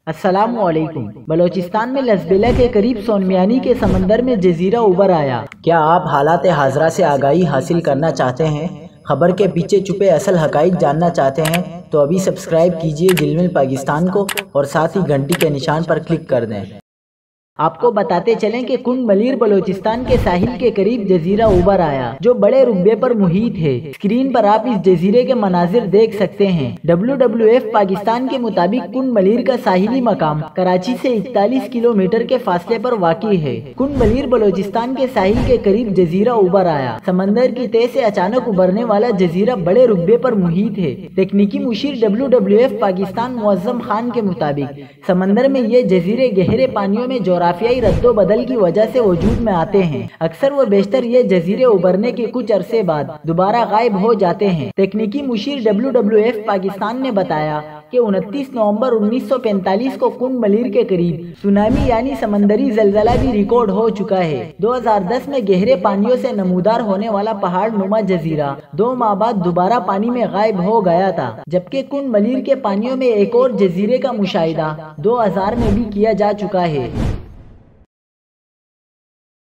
السلام علیکم۔ بلوچستان میں لسبیلا کے قریب سونمیانی کے سمندر میں جزیرہ ابھر آیا۔ کیا آپ حالات حاضرہ سے آگاہی حاصل کرنا چاہتے ہیں؟ خبر کے پیچھے چھپے اصل حقائق جاننا چاہتے ہیں تو ابھی سبسکرائب کیجئے جلمل پاکستان کو اور ساتھ ہی گھنٹی کے نشان پر کلک کر دیں۔ آپ کو بتاتے چلیں کہ کنڈ ملیر بلوچستان کے ساحل کے قریب جزیرہ ابھر آیا جو بڑے رقبے پر محیط ہے۔ اسکرین پر آپ اس جزیرے کے مناظر دیکھ سکتے ہیں۔ WWF پاکستان کے مطابق کنڈ ملیر کا ساحلی مقام کراچی سے 41 کلومیٹر کے فاصلے پر واقع ہے۔ کنڈ ملیر بلوچستان کے ساحل کے قریب جزیرہ ابھر آیا۔ سمندر کی تہ سے اچانک ابھرنے والا جزیرہ بڑے رقبے پر محیط ہے۔ تکنیکی مشیر WWF پاکستان معظم خان کے مطابق سمندر میں یہ جزیرے گہرے پانیوں میں جغرافیائی رد و بدل کی وجہ سے وجود میں آتے ہیں۔ اکثر و بیشتر یہ جزیرے ابھرنے کے کچھ عرصے بعد دوبارہ غائب ہو جاتے ہیں۔ تکنیکی مشیر WWF پاکستان نے بتایا کہ 29 نومبر 1945 کو کنڈ ملیر کے قریب سونامی یعنی سمندری زلزلہ بھی ریکارڈ ہو چکا ہے۔ 2010 میں گہرے پانیوں سے نمودار ہونے والا پہاڑ نما جزیرہ 2 ماہ بعد دوبارہ پانی میں غائب ہو گیا تھا، جبکہ کنڈ ملیر کے پانیوں میں ایک اور جزیرے کا مشاہدہ 2000 میں بھی کیا جا چکا ہے۔